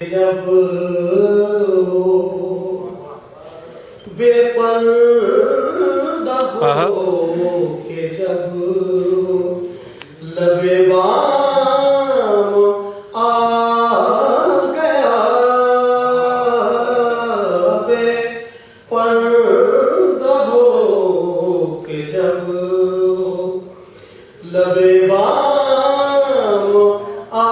जब बेपर्दा हो के जब लबे बाम आ गया, बेपर्दा हो के जब लबे बाम आ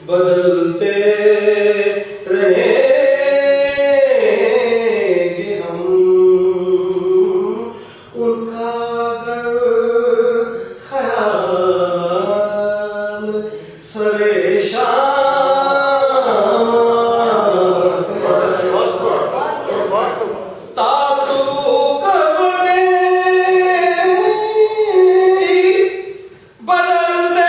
बदलते रहेंगे हम, उनका अगर ख्याल सरेशान तासुब करते बदलते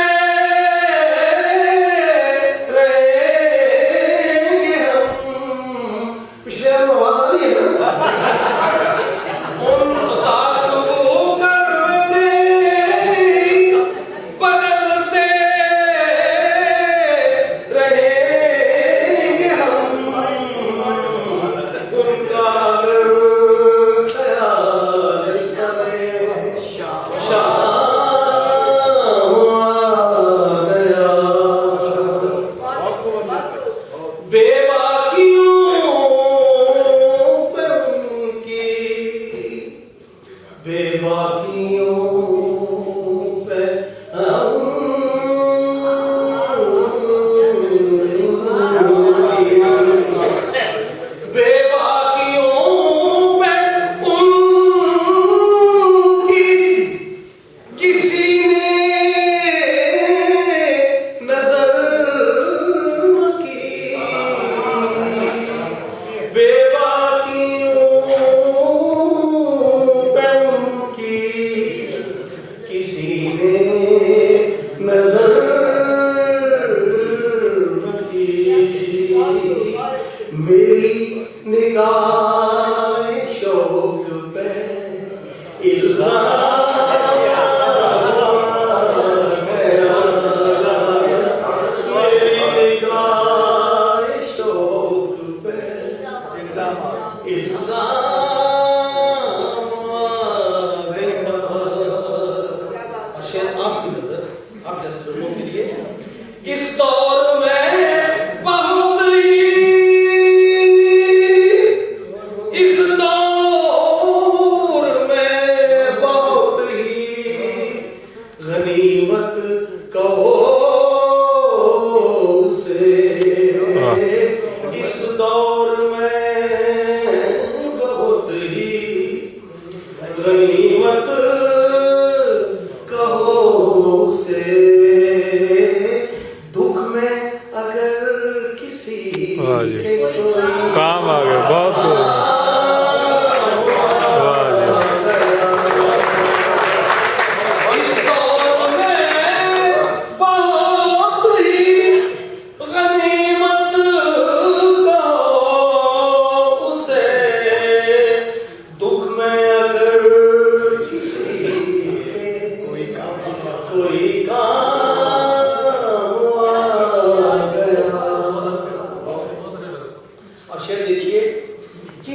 मेरी निगाह शौक पे इल्जाम गया, मेरी निगाह शौक पे इल्जाम गया। शायद आपकी नजर आप जैसे लोगों के लिए इस दौर में गनीमत कहो उसे, इस दौर में बहुत ही गनीमत कहो उसे, दुख में अगर किसी के काम आ गया बहुत देखिए कि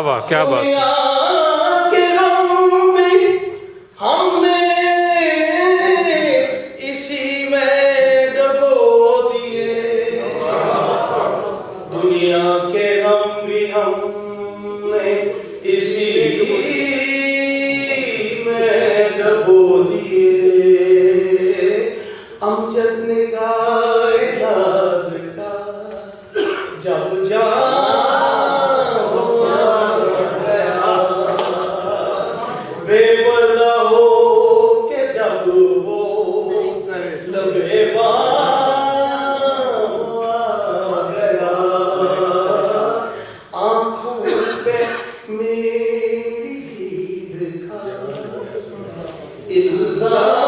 वाह, क्या बात। दुनिया के गम भी हमने इसी में डुबो दिए। दुनिया के गम भी हमने इसी में डुबो दिए। अमजद ने गाए नाज़ का जब बेपर्दा हो के जब वो लबे गया, आंखों पे मेरी हीर का इल्जाम